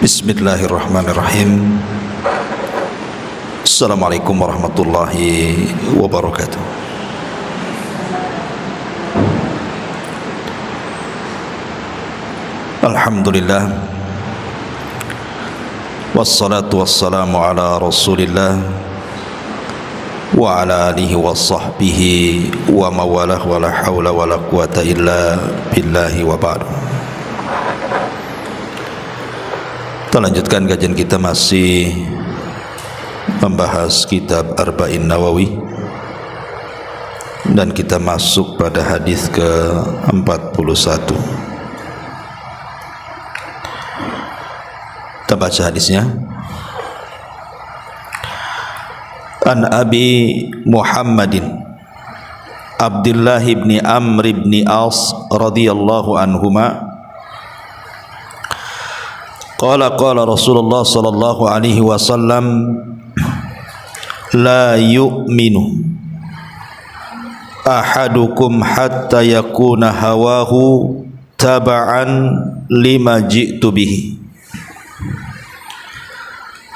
Bismillahirrahmanirrahim. Assalamualaikum warahmatullahi wabarakatuh. Alhamdulillah, wassalatu wassalamu ala rasulillah wa ala alihi wa sahbihi wa mawalah wa la hawla wa la quwata illa billahi wa ba'du. Kita lanjutkan kajian kita, masih membahas kitab Arba'in Nawawi, dan kita masuk pada hadis ke-41. Kita baca hadisnya. An Abi Muhammadin Abdullah ibn Amr ibn As radhiyallahu anhuma qala Rasulullah sallallahu alaihi wasallam la yu'minu ahadukum hatta yakuna hawahu taba'an lima ji'tu bihi.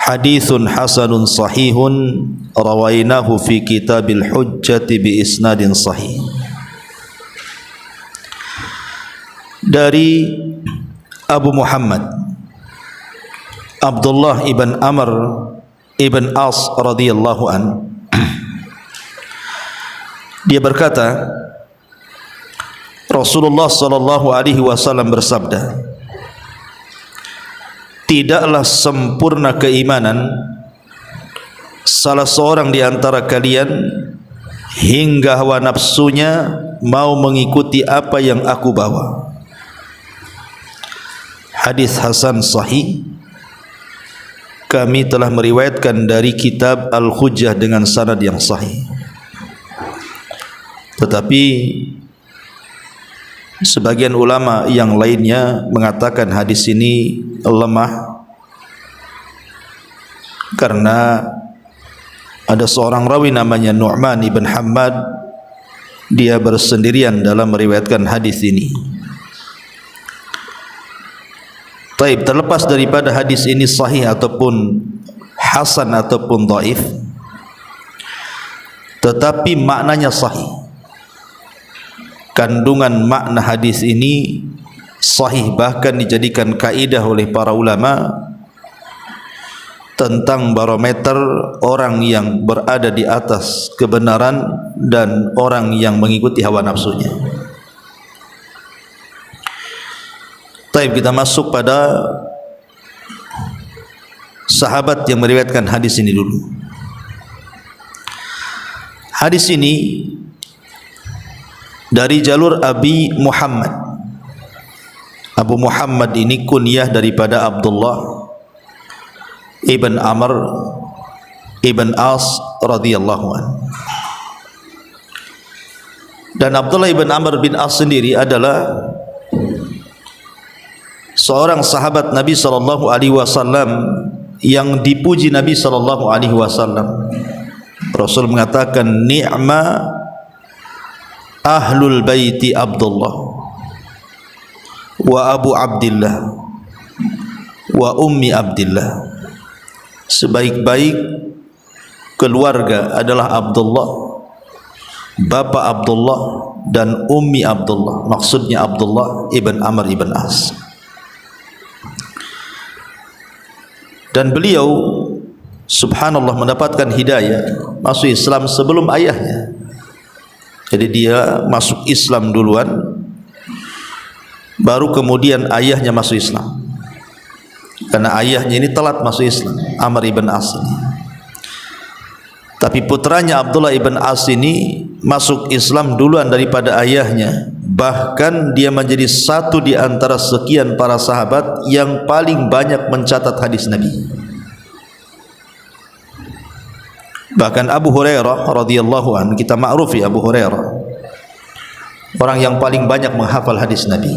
Hadithun hasanun sahihun rawainahu fi kitabil hujjati bi isnadin sahih. Dari Abu Muhammad Abdullah ibn Amr ibn As radhiyallahu an, dia berkata, Rasulullah sallallahu alaihi wasallam bersabda, tidaklah sempurna keimanan salah seorang di antara kalian hingga hawa nafsunya mau mengikuti apa yang aku bawa. Hadis hasan sahih. Kami telah meriwayatkan dari kitab Al-Hujjah dengan sanad yang sahih. Tetapi sebagian ulama yang lainnya mengatakan hadis ini lemah karena ada seorang rawi namanya Nu'man ibn Hammad, dia bersendirian dalam meriwayatkan hadis ini. Taib, terlepas daripada hadis ini sahih ataupun hasan ataupun dhaif, tetapi maknanya sahih. Kandungan makna hadis ini sahih, bahkan dijadikan kaidah oleh para ulama tentang barometer orang yang berada di atas kebenaran dan orang yang mengikuti hawa nafsunya. Baik, kita masuk pada sahabat yang meriwayatkan hadis ini dulu. Hadis ini dari jalur Abi Muhammad. Abu Muhammad ini kunyah daripada Abdullah ibn Amr ibn As radhiyallahu anhu. Dan Abdullah ibn Amr bin As sendiri adalah seorang sahabat Nabi sallallahu alaihi wasallam yang dipuji Nabi sallallahu alaihi wasallam. Rasul mengatakan, ni'ma ahlul baiti Abdullah wa Abu Abdillah wa Ummi Abdillah. Sebaik-baik keluarga adalah Abdullah, Bapak Abdullah dan Ummi Abdullah. Maksudnya Abdullah ibn Amr ibn As. Dan beliau subhanallah mendapatkan hidayah masuk Islam sebelum ayahnya. Jadi dia masuk Islam duluan, baru kemudian ayahnya masuk Islam. Karena ayahnya ini telat masuk Islam, Amr ibn As ini. Tapi putranya Abdullah ibn As ini masuk Islam duluan daripada ayahnya. Bahkan dia menjadi satu di antara sekian para sahabat yang paling banyak mencatat hadis Nabi. Bahkan Abu Hurairah radhiyallahu anhu, kita ma'rufi Abu Hurairah, orang yang paling banyak menghafal hadis Nabi.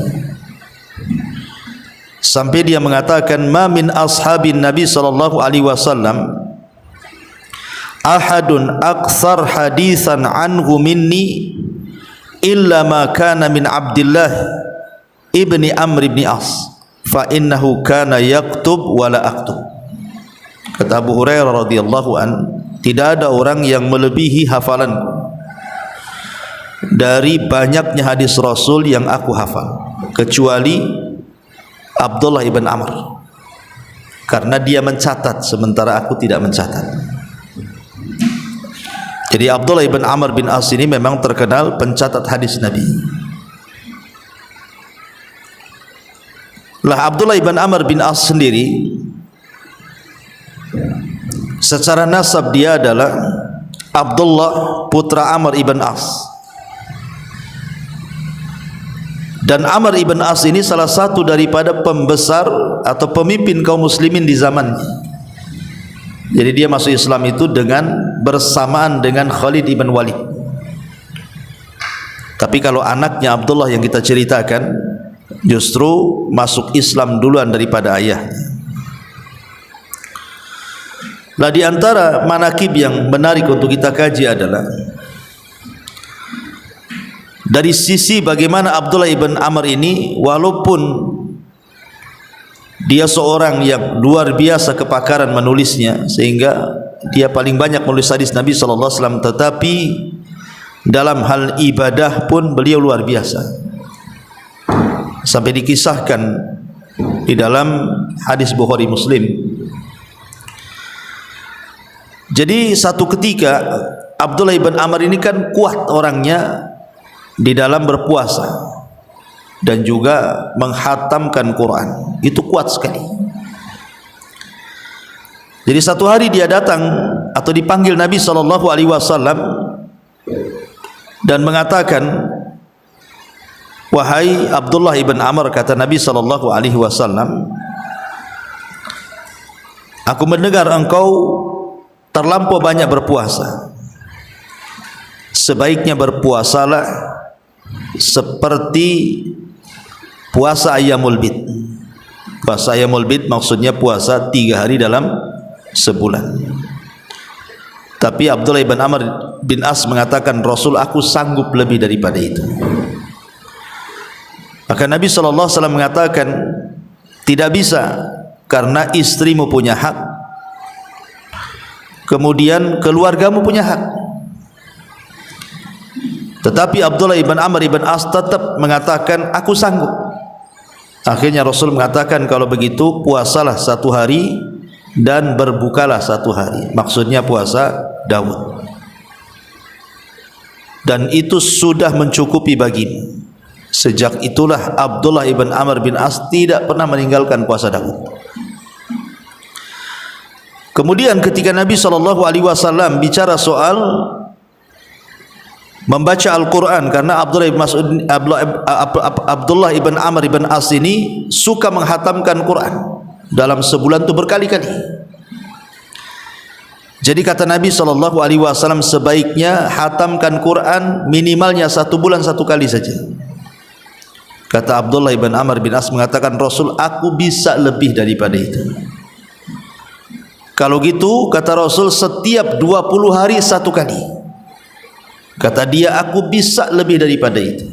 Sampai dia mengatakan, ma min ashabin Nabi sallallahu alaihi wasallam ahadun aktsar hadisan anhu minni illa ma kana min Abdullah ibni Amr ibni As fa innahu kana yaktub wa la aktub. Kata Abu Hurairah radhiyallahu an, tidak ada orang yang melebihi hafalanku dari banyaknya hadis Rasul yang aku hafal, kecuali Abdullah ibn Amr, karena dia mencatat sementara aku tidak mencatat. Jadi Abdullah ibn Amr bin As ini memang terkenal pencatat hadis Nabi. Lah Abdullah ibn Amr bin As sendiri secara nasab dia adalah Abdullah putra Amr ibn As. Dan Amr ibn As ini salah satu daripada pembesar atau pemimpin kaum muslimin di zamannya. Jadi dia masuk Islam itu dengan bersamaan dengan Khalid ibn Walid. Tapi kalau anaknya Abdullah yang kita ceritakan justru masuk Islam duluan daripada ayahnya. Lah di antara manakib yang menarik untuk kita kaji adalah dari sisi bagaimana Abdullah ibn Amr ini, walaupun dia seorang yang luar biasa kepakaran menulisnya sehingga dia paling banyak menulis hadis Nabi SAW, tetapi dalam hal ibadah pun beliau luar biasa, sampai dikisahkan di dalam hadis Bukhari Muslim. Jadi satu ketika Abdullah ibn Amr ini kan kuat orangnya di dalam berpuasa dan juga menghatamkan Quran, itu kuat sekali. Jadi satu hari dia datang atau dipanggil Nabi SAW dan mengatakan, wahai Abdullah ibn Amr, kata Nabi SAW, aku mendengar engkau terlampau banyak berpuasa. Sebaiknya berpuasalah seperti puasa Ayyamul Bid. Puasa Ayyamul Bid maksudnya puasa 3 hari dalam sebulan. Tapi Abdullah ibn Amr bin As mengatakan, Rasul, aku sanggup lebih daripada itu. Maka Nabi SAW mengatakan, tidak bisa, karena istrimu punya hak, kemudian keluargamu punya hak. Tetapi Abdullah ibn Amr ibn As tetap mengatakan, aku sanggup. Akhirnya Rasul mengatakan, kalau begitu puasalah 1 hari dan berbukalah 1 hari. Maksudnya puasa Daud. Dan itu sudah mencukupi bagimu. Sejak itulah Abdullah ibn Amr bin As tidak pernah meninggalkan puasa Daud. Kemudian ketika Nabi SAW bicara soal membaca Al-Quran, karena Abdullah ibn Amr ibn As ini suka menghatamkan Quran dalam sebulan itu berkali-kali. Jadi kata Nabi SAW, sebaiknya hatamkan Quran minimalnya 1 bulan 1 kali saja. Kata Abdullah ibn Amr bin As mengatakan, Rasul, aku bisa lebih daripada itu. Kalau gitu kata Rasul, setiap 20 hari 1 kali. Kata dia, aku bisa lebih daripada itu.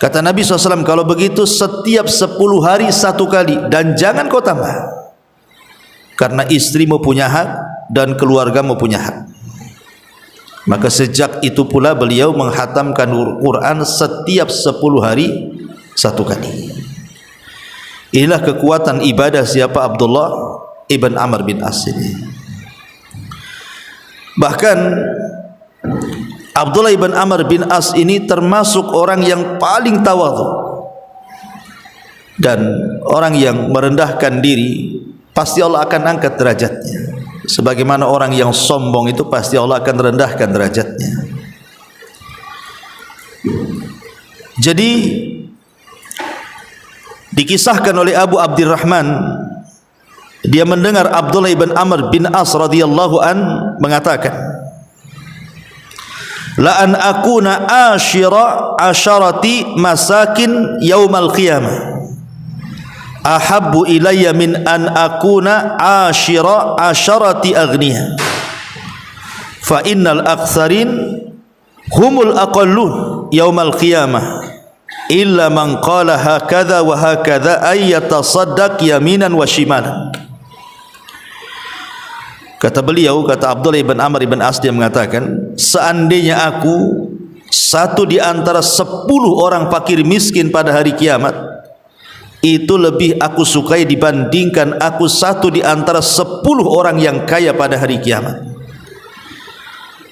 Kata Nabi SAW, kalau begitu setiap 10 hari 1 kali, dan jangan kau tambah, karena istrimu punya hak dan keluargamu punya hak. Maka sejak itu pula beliau menghatamkan Quran setiap 10 hari 1 kali. Inilah kekuatan ibadah siapa? Abdullah ibn Amr bin As ini. Bahkan Abdullah ibn Amr bin As ini termasuk orang yang paling tawadhu, dan orang yang merendahkan diri pasti Allah akan angkat derajatnya. Sebagaimana orang yang sombong itu pasti Allah akan rendahkan derajatnya. Jadi dikisahkan oleh Abu Abdurrahman, dia mendengar Abdullah ibn Amr bin As radhiyallahu an mengatakan, la an akuna ashira asharati masakin yaumal qiyamah ahabbu ilayya min an akuna ashira asharati aghniya fa innal aktsarin humul aqallun yaumal qiyamah illa man qala hakadha wa hakadha ay yatasaddaq yaminan wa shimalan. Kata beliau, kata Abdullah ibn Amr ibn As, dia mengatakan, seandainya aku satu di antara 10 orang fakir miskin pada hari kiamat, itu lebih aku sukai dibandingkan aku satu di antara 10 orang yang kaya pada hari kiamat.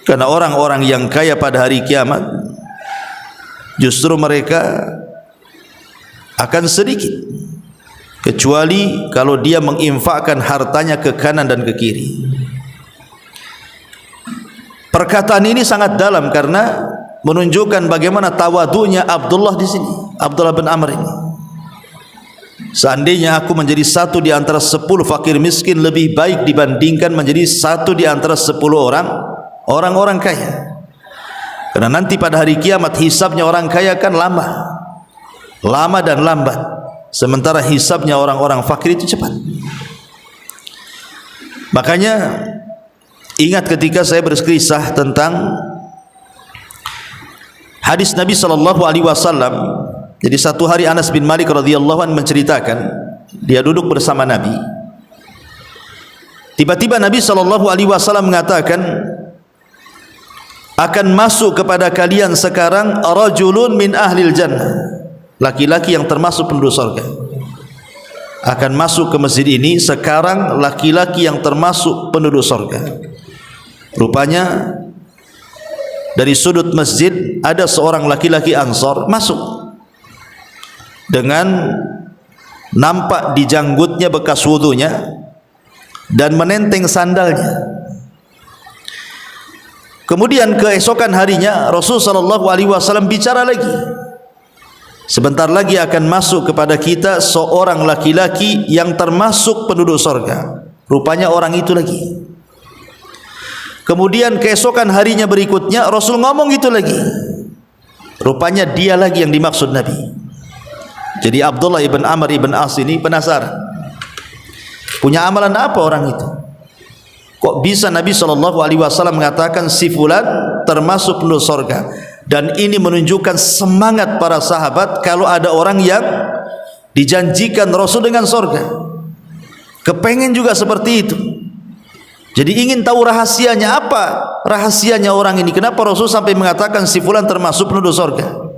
Karena orang-orang yang kaya pada hari kiamat justru mereka akan sedikit, kecuali kalau dia menginfakkan hartanya ke kanan dan ke kiri. Perkataan ini sangat dalam karena menunjukkan bagaimana tawadunya Abdullah di sini, Abdullah bin Amr ini. Seandainya aku menjadi satu di antara 10 fakir miskin, lebih baik dibandingkan menjadi satu di antara 10 orang-orang kaya. Karena nanti pada hari kiamat hisabnya orang kaya kan lama dan lambat, sementara hisabnya orang-orang fakir itu cepat. Makanya ingat ketika saya berkisah tentang hadis Nabi SAW. Jadi satu hari Anas bin Malik radhiyallahu anhu menceritakan, dia duduk bersama Nabi. Tiba-tiba Nabi SAW mengatakan, akan masuk kepada kalian sekarang rajulun min ahlil jannah, laki-laki yang termasuk penduduk surga. Akan masuk ke masjid ini sekarang laki-laki yang termasuk penduduk surga. Rupanya dari sudut masjid ada seorang laki-laki Ansor masuk, dengan nampak di janggutnya bekas wudunya dan menenteng sandalnya. Kemudian keesokan harinya Rasul SAW bicara lagi, sebentar lagi akan masuk kepada kita seorang laki-laki yang termasuk penduduk surga. Rupanya orang itu lagi. Kemudian keesokan harinya berikutnya Rasul ngomong itu lagi, rupanya dia lagi yang dimaksud Nabi. Jadi Abdullah ibn Amr ibn As ini penasaran, punya amalan apa orang itu? Kok bisa Nabi SAW mengatakan si fulan termasuk penduduk surga? Dan ini menunjukkan semangat para sahabat kalau ada orang yang dijanjikan Rasul dengan surga, kepengen juga seperti itu. Jadi ingin tahu rahasianya apa? Rahasianya orang ini, kenapa Rasul sampai mengatakan si fulan termasuk penduduk surga?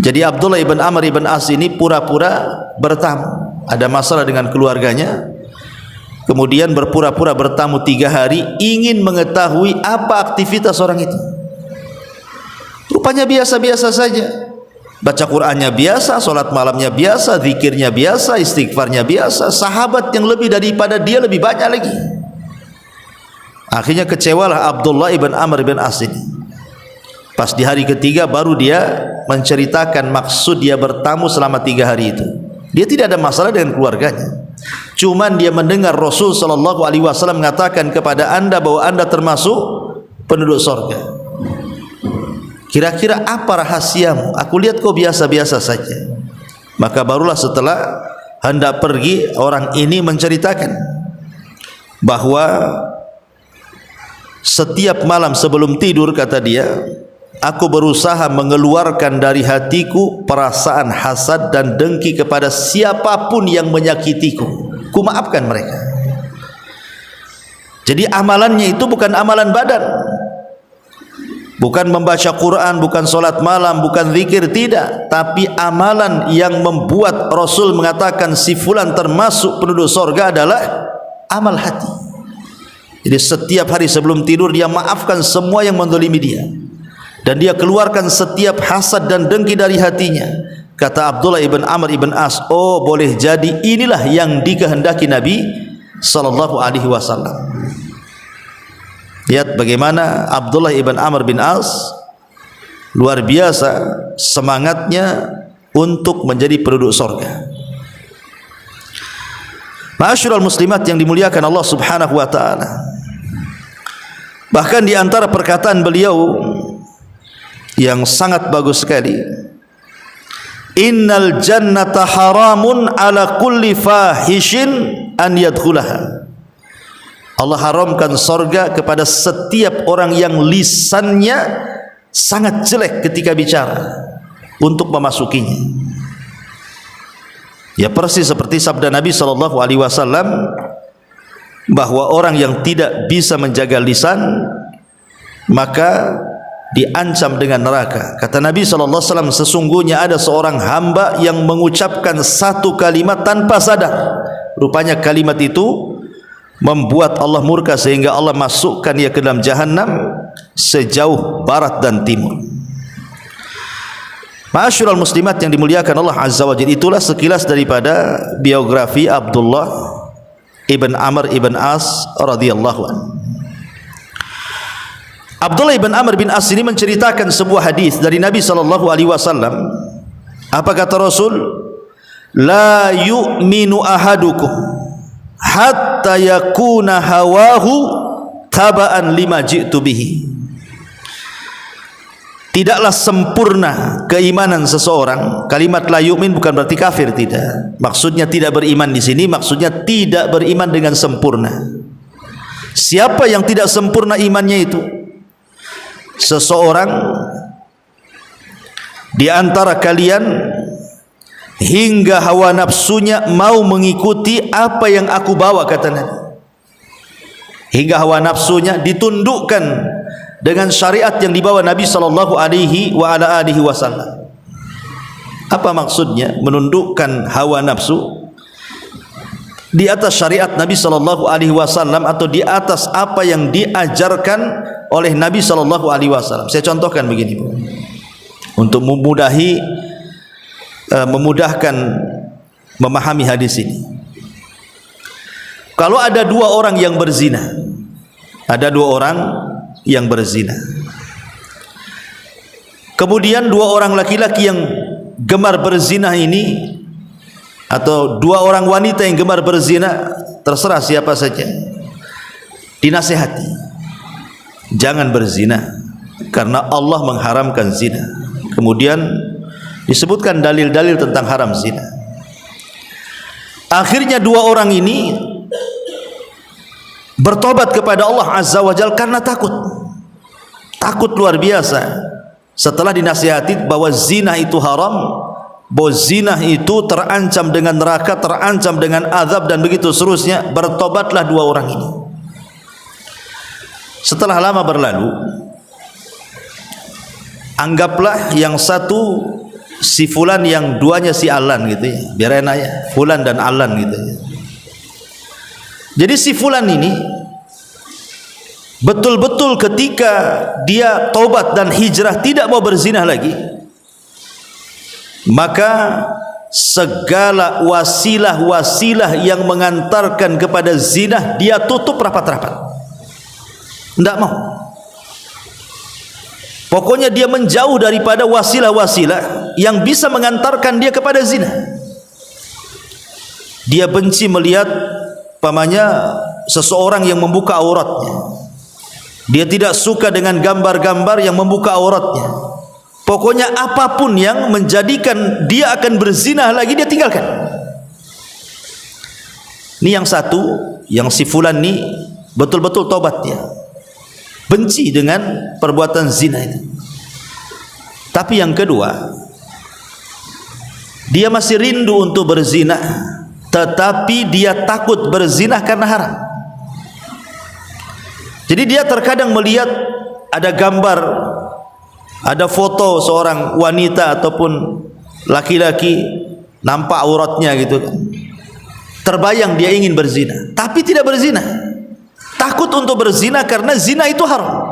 Jadi Abdullah ibn Amr ibn As ini pura-pura bertamu, ada masalah dengan keluarganya, kemudian berpura-pura bertamu 3 hari, ingin mengetahui apa aktivitas orang itu. Rupanya biasa-biasa saja, baca Qur'annya biasa, sholat malamnya biasa, zikirnya biasa, istighfarnya biasa. Sahabat yang lebih daripada dia lebih banyak lagi. Akhirnya kecewalah Abdullah ibn Amr ibn As ini. Pas di hari ketiga baru dia menceritakan maksud dia bertamu selama 3 hari itu. Dia tidak ada masalah dengan keluarganya, cuman dia mendengar Rasul SAW mengatakan kepada anda bahwa anda termasuk penduduk surga. Kira-kira apa rahasiamu? Aku lihat kau biasa-biasa saja. Maka barulah setelah hendak pergi, orang ini menceritakan bahwa setiap malam sebelum tidur, kata dia, aku berusaha mengeluarkan dari hatiku perasaan hasad dan dengki kepada siapapun yang menyakitiku. Ku maafkan mereka. Jadi amalannya itu bukan amalan badan, bukan membaca Quran, bukan solat malam, bukan zikir, tidak. Tapi amalan yang membuat Rasul mengatakan si fulan termasuk penduduk surga adalah amal hati. Jadi setiap hari sebelum tidur dia maafkan semua yang menzalimi dia, dan dia keluarkan setiap hasad dan dengki dari hatinya. Kata Abdullah ibn Amr ibn As, oh boleh jadi inilah yang dikehendaki Nabi sallallahu alaihi wasallam. Lihat bagaimana Abdullah ibn Amr bin As luar biasa semangatnya untuk menjadi penduduk surga. Ma'asyiral muslimat yang dimuliakan Allah Subhanahu wa taala. Bahkan di antara perkataan beliau yang sangat bagus sekali, innal jannata haramun ala kulli fahishin an yadkhulaha. Allah haramkan surga kepada setiap orang yang lisannya sangat jelek ketika bicara. untuk memasukinya. Ya persis seperti sabda Nabi SAW bahwa orang yang tidak bisa menjaga lisan maka diancam dengan neraka. Kata Nabi SAW, sesungguhnya ada seorang hamba yang mengucapkan satu kalimat tanpa sadar. Rupanya kalimat itu membuat Allah murka sehingga Allah masukkan ia ke dalam jahanam sejauh barat dan timur. Ma'asyiral muslimat yang dimuliakan Allah Azza wa Jalla, itulah sekilas daripada biografi Abdullah ibn Amr ibn As radhiyallahu anhu. Abdullah ibn Amr bin As ini menceritakan sebuah hadis dari Nabi SAW. Apa kata Rasul? La yu'minu ahadukum hatta yakuna hawahu taba'an lima ji'tu bihi. Tidaklah sempurna keimanan seseorang. Kalimat la yu'min bukan berarti kafir, tidak. Maksudnya tidak beriman di sini, maksudnya tidak beriman dengan sempurna. Siapa yang tidak sempurna imannya itu? Seseorang di antara kalian hingga hawa nafsunya mau mengikuti apa yang aku bawa, kata Nabi. Hingga hawa nafsunya ditundukkan dengan syariat yang dibawa Nabi SAW. Apa maksudnya menundukkan hawa nafsu di atas syariat Nabi SAW atau di atas apa yang diajarkan oleh Nabi SAW? Saya contohkan begini, Bu, untuk memudahkan memahami hadis ini. Kalau ada dua orang yang berzina, kemudian dua orang laki-laki yang gemar berzina ini, atau dua orang wanita yang gemar berzina, terserah siapa saja, dinasihati, jangan berzina karena Allah mengharamkan zina. Kemudian disebutkan dalil-dalil tentang haram zina. Akhirnya dua orang ini bertobat kepada Allah Azza wa Jalla karena takut luar biasa. Setelah dinasihati bahwa zina itu haram, bahwa zina itu terancam dengan neraka, terancam dengan azab dan begitu seterusnya, bertobatlah dua orang ini. Setelah lama berlalu, anggaplah yang satu si fulan, yang duanya si Alan gitu ya, biar enak ya, fulan dan Alan gitu ya. Jadi si fulan ini betul-betul ketika dia tobat dan hijrah tidak mau berzina lagi, maka segala wasilah-wasilah yang mengantarkan kepada zina dia tutup rapat-rapat, tidak mau. Pokoknya dia menjauh daripada wasilah-wasilah yang bisa mengantarkan dia kepada zina. Dia benci melihat pamannya seseorang yang membuka auratnya. Dia tidak suka dengan gambar-gambar yang membuka auratnya. Pokoknya apapun yang menjadikan dia akan berzina lagi, dia tinggalkan. Ini yang satu, yang si fulan ini betul-betul tobat dia, benci dengan perbuatan zina itu. Tapi yang kedua, dia masih rindu untuk berzina, tetapi dia takut berzina karena haram. Jadi dia terkadang melihat ada gambar, ada foto seorang wanita ataupun laki-laki, nampak auratnya gitu kan, terbayang dia ingin berzina, tapi tidak berzina, takut untuk berzina karena zina itu haram.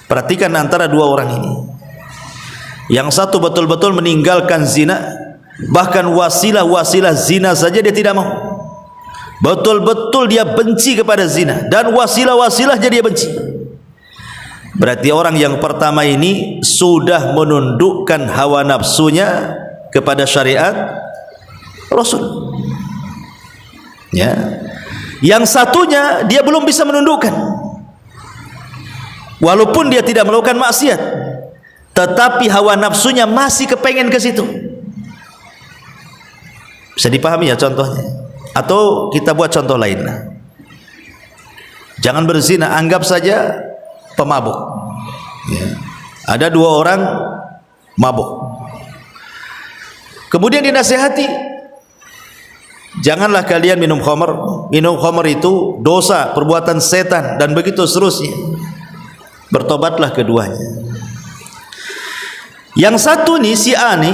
Perhatikan antara dua orang ini, yang satu betul-betul meninggalkan zina, bahkan wasilah-wasilah zina saja dia tidak mau, betul-betul dia benci kepada zina dan wasilah-wasilahnya dia benci. Berarti orang yang pertama ini sudah menundukkan hawa nafsunya kepada syariat Rasul, ya. Yang satunya dia belum bisa menundukkan, walaupun dia tidak melakukan maksiat, tetapi hawa nafsunya masih kepengen ke situ. Bisa dipahami ya contohnya? Atau kita buat contoh lain. Jangan berzina, anggap saja pemabuk ya. Ada dua orang mabuk. Kemudian dinasihati, janganlah kalian minum khamar. Minum khamar itu dosa, perbuatan setan, dan begitu seterusnya. Bertobatlah keduanya. Yang satu nih, si A nih,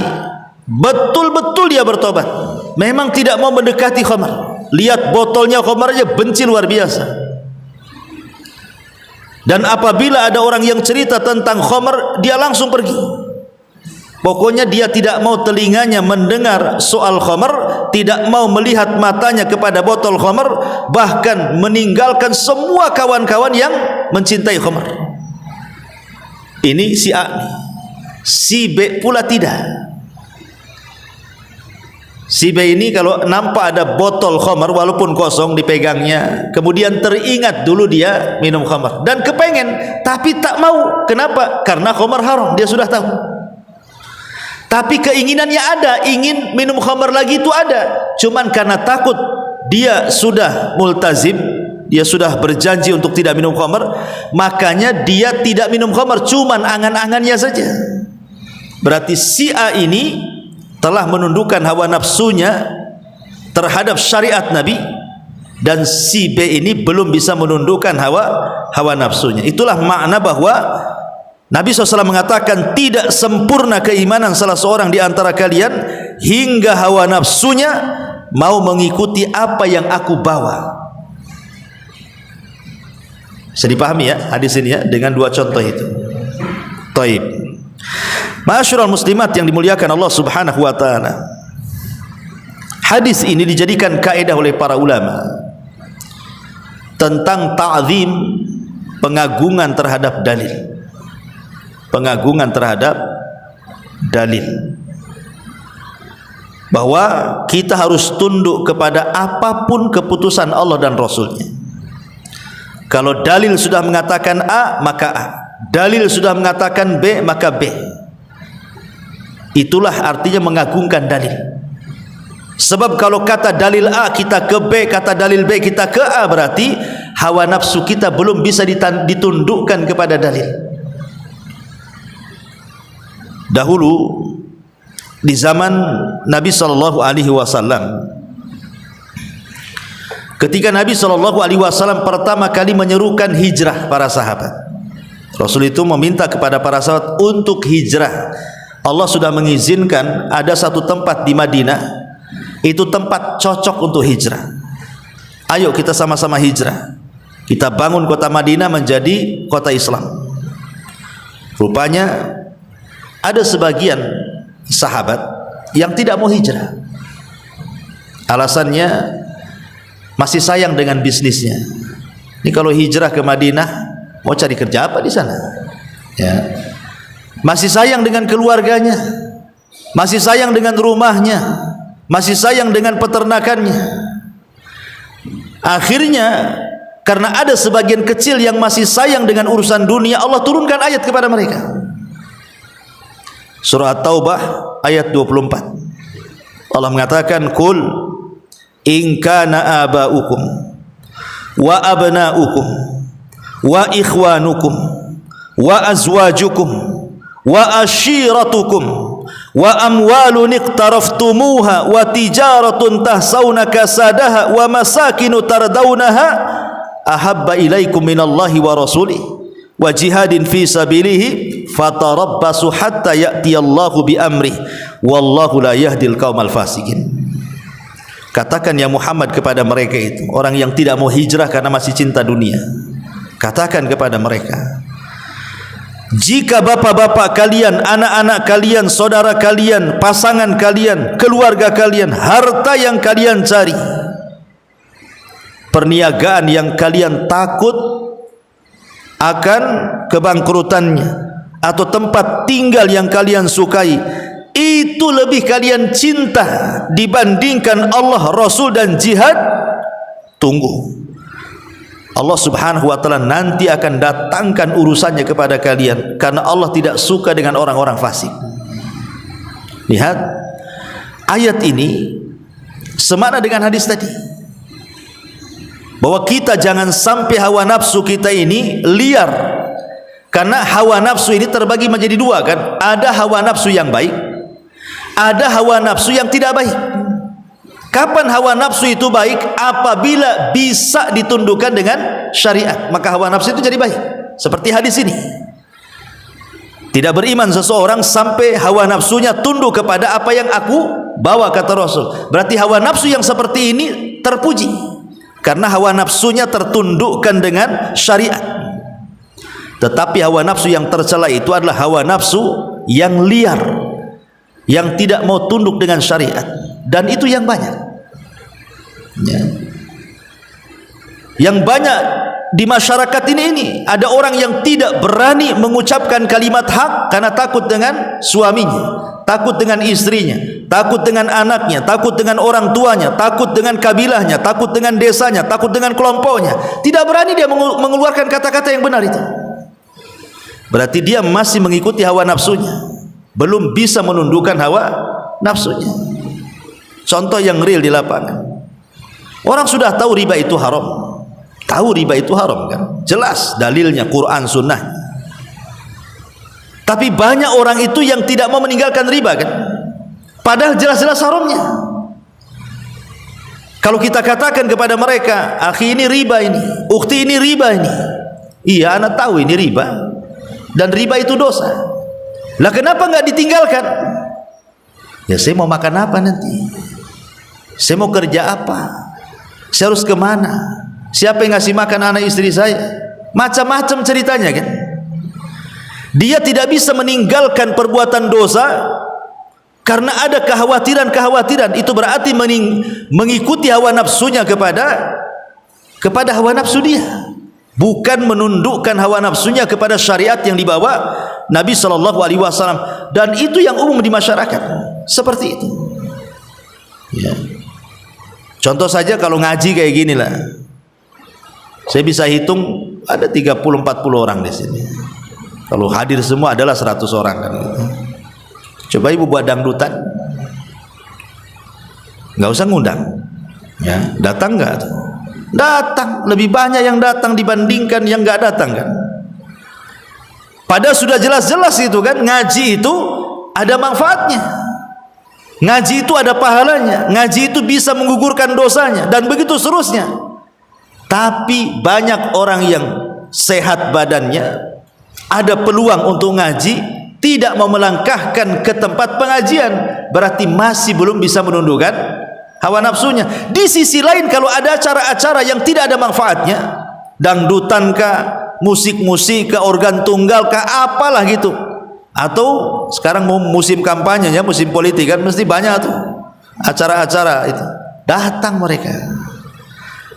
betul-betul dia bertobat, memang tidak mau mendekati khamar. Lihat botolnya khamar aja benci luar biasa. Dan apabila ada orang yang cerita tentang khamar, dia langsung pergi. Pokoknya dia tidak mau telinganya mendengar soal khamar, tidak mau melihat matanya kepada botol khamar, bahkan meninggalkan semua kawan-kawan yang mencintai khamar. Ini si A nih. Si B pula tidak. Si B ini kalau nampak ada botol khamar walaupun kosong dipegangnya, kemudian teringat dulu dia minum khamar dan kepengen, tapi tak mau. Kenapa? Karena khamar haram, dia sudah tahu. Tapi keinginannya ada, ingin minum khamar lagi itu ada. Cuman karena takut, dia sudah multazim, dia sudah berjanji untuk tidak minum khamar, makanya dia tidak minum khamar, cuman angan-angannya saja. Berarti si A ini telah menundukkan hawa nafsunya terhadap syariat Nabi, dan si B ini belum bisa menundukkan hawa nafsunya. Itulah makna bahwa Nabi SAW mengatakan tidak sempurna keimanan salah seorang di antara kalian hingga hawa nafsunya mau mengikuti apa yang aku bawa. Bisa dipahami ya hadis ini ya dengan dua contoh itu. Taib. Ma'asyiral muslimat yang dimuliakan Allah Subhanahu wa taala. Hadis ini dijadikan kaidah oleh para ulama tentang ta'zim, pengagungan terhadap dalil. Pengagungan terhadap dalil. Bahwa kita harus tunduk kepada apapun keputusan Allah dan Rasulnya. Kalau dalil sudah mengatakan A, maka A. Dalil sudah mengatakan B, maka B. Itulah artinya mengagungkan dalil. Sebab kalau kata dalil A kita ke B, kata dalil B kita ke A, berarti hawa nafsu kita belum bisa ditundukkan kepada dalil. Dahulu di zaman Nabi SAW, ketika Nabi SAW pertama kali menyerukan hijrah para sahabat, Rasul itu meminta kepada para sahabat untuk hijrah. Allah sudah mengizinkan ada satu tempat di Madinah, itu tempat cocok untuk hijrah. Ayo kita sama-sama hijrah. Kita bangun kota Madinah menjadi kota Islam. Rupanya ada sebagian sahabat yang tidak mau hijrah. Alasannya masih sayang dengan bisnisnya. Ini kalau hijrah ke Madinah mau cari kerja apa di sana? Ya. Masih sayang dengan keluarganya, masih sayang dengan rumahnya, masih sayang dengan peternakannya. Akhirnya karena ada sebagian kecil yang masih sayang dengan urusan dunia, Allah turunkan ayat kepada mereka. Surah At-Taubah ayat 24. Allah mengatakan, "Qul in kana aba'ukum wa abna'ukum wa ikhwanukum wa azwajukum wa ashiratukum wa amwalun iqtaraftumuha wa tijaratun tahsawna kasadaha wa masakinu tardawnaha ahabba ilaikum minallahi wa rasulih wa jihadin fi sabilihi fatarabbasu hatta ya'tiyallahu bi amrih wallahu la yahdil qaumal fasikin." Katakan ya Muhammad kepada mereka itu, orang yang tidak mau hijrah karena masih cinta dunia, katakan kepada mereka, jika bapak-bapak kalian, anak-anak kalian, saudara kalian, pasangan kalian, keluarga kalian, harta yang kalian cari, perniagaan yang kalian takut akan kebangkrutannya, atau tempat tinggal yang kalian sukai, itu lebih kalian cinta dibandingkan Allah, Rasul dan jihad, tunggu. Allah Subhanahu wa ta'ala nanti akan datangkan urusannya kepada kalian, karena Allah tidak suka dengan orang-orang fasik. Lihat ayat ini semakna dengan hadis tadi, bahwa kita jangan sampai hawa nafsu kita ini liar. Karena hawa nafsu ini terbagi menjadi dua kan. Ada hawa nafsu yang baik, ada hawa nafsu yang tidak baik. Kapan hawa nafsu itu baik? Apabila bisa ditundukkan dengan syariat, maka hawa nafsu itu jadi baik. Seperti hadis ini, tidak beriman seseorang sampai hawa nafsunya tunduk kepada apa yang aku bawa, kata Rasul. Berarti hawa nafsu yang seperti ini terpuji, karena hawa nafsunya tertundukkan dengan syariat. Tetapi hawa nafsu yang tercela itu adalah hawa nafsu yang liar, yang tidak mau tunduk dengan syariat. Dan itu yang banyak ya. Yang banyak di masyarakat ini ada orang yang tidak berani mengucapkan kalimat hak karena takut dengan suaminya, takut dengan istrinya, takut dengan anaknya, takut dengan orang tuanya, takut dengan kabilahnya, takut dengan desanya, takut dengan kelompoknya. Tidak berani dia mengeluarkan kata-kata yang benar itu. Berarti dia masih mengikuti hawa nafsunya, belum bisa menundukkan hawa nafsunya. Contoh yang real di lapangan, orang sudah tahu riba itu haram, tahu riba itu haram kan, jelas dalilnya Quran sunnah. Tapi banyak orang itu yang tidak mau meninggalkan riba kan, padahal jelas-jelas haramnya. Kalau kita katakan kepada mereka, akhi ini riba ini, ukhti ini riba ini, iya anak tahu ini riba, dan riba itu dosa. Lah kenapa enggak ditinggalkan? Ya saya mau makan apa nanti, saya mau kerja apa, saya harus kemana, siapa yang ngasih makan anak istri saya, macam-macam ceritanya kan. Dia tidak bisa meninggalkan perbuatan dosa karena ada kekhawatiran-kekhawatiran. Itu berarti mengikuti hawa nafsunya kepada hawa nafsu dia, bukan menundukkan hawa nafsunya kepada syariat yang dibawa Nabi SAW. Dan itu yang umum di masyarakat, seperti itu ya. Contoh saja kalau ngaji kayak gini lah, saya bisa hitung ada 30-40 orang di sini. Kalau hadir semua adalah 100 orang kan gitu. Coba ibu buat dangdutan, nggak usah ngundang ya, datang nggak? Datang, lebih banyak yang datang dibandingkan yang nggak datang kan. Padahal sudah jelas-jelas itu kan, ngaji itu ada manfaatnya, ngaji itu ada pahalanya, ngaji itu bisa menggugurkan dosanya, dan begitu seterusnya. Tapi banyak orang yang sehat badannya, ada peluang untuk ngaji, tidak mau melangkahkan ke tempat pengajian, berarti masih belum bisa menundukkan hawa nafsunya. Di sisi lain, kalau ada acara-acara yang tidak ada manfaatnya, dangdutan kah, musik-musik kah, organ tunggal kah, apalah gitu, atau sekarang musim kampanye ya, musim politik kan, mesti banyak tuh acara-acara itu, datang mereka.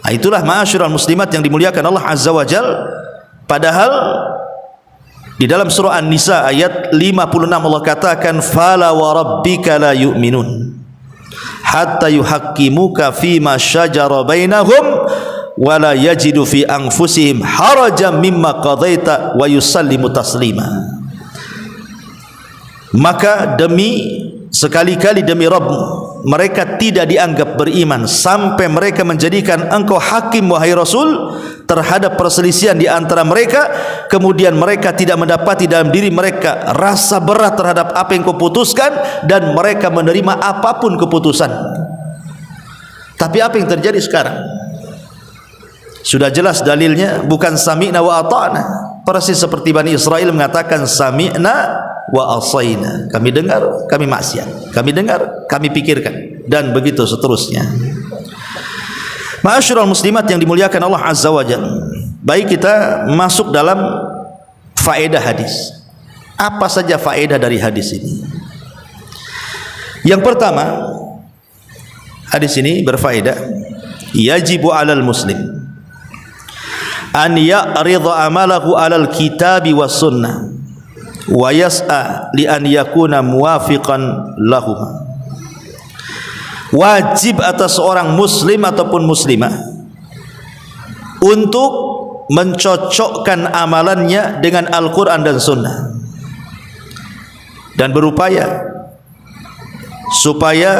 Nah, itulah ma'asyiral muslimat yang dimuliakan Allah Azza wa Jal. Padahal di dalam surah An-Nisa ayat 56 Allah katakan, fala wa rabbika la yu'minun hatta yuhaqqimuka fima syajara bainahum wa la yajidu fi anfusihim harajan mimma qadaita wa yusallimu taslima. Maka sekali-kali demi Rabbmu, mereka tidak dianggap beriman sampai mereka menjadikan engkau hakim wahai Rasul terhadap perselisihan di antara mereka, kemudian mereka tidak mendapati dalam diri mereka rasa berat terhadap apa yang kau putuskan, dan mereka menerima apapun keputusan. Tapi apa yang terjadi sekarang? Sudah jelas dalilnya, bukan sami'na wa ata'na, persis seperti Bani Israel mengatakan sami'na wa asaina, kami dengar, kami maksiat, kami dengar, kami pikirkan, dan begitu seterusnya. Ma'asyiral muslimat yang dimuliakan Allah Azza wa Jalla, baik kita masuk dalam faedah hadis. Apa saja faedah dari hadis ini? Yang pertama, hadis ini berfaedah, yajibu 'alal muslim an ya'ridha amalahu 'alal kitabi was sunnah wa yas'a li an yakuna muwafiqan lahum. Wajib atas seorang muslim ataupun muslimah untuk mencocokkan amalannya dengan Al-Quran dan Sunnah, dan berupaya supaya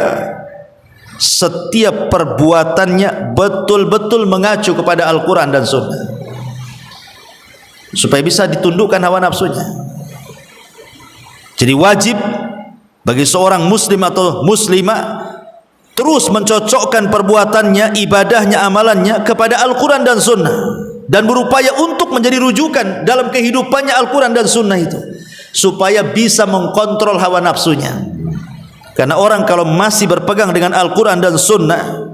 setiap perbuatannya betul-betul mengacu kepada Al-Quran dan Sunnah. supaya bisa ditundukkan hawa nafsunya. Jadi wajib bagi seorang muslim atau muslimah terus mencocokkan perbuatannya, ibadahnya, amalannya kepada Al-Quran dan Sunnah, dan berupaya untuk menjadi rujukan dalam kehidupannya Al-Quran dan Sunnah itu, supaya bisa mengkontrol hawa nafsunya. Karena orang kalau masih berpegang dengan Al-Quran dan Sunnah,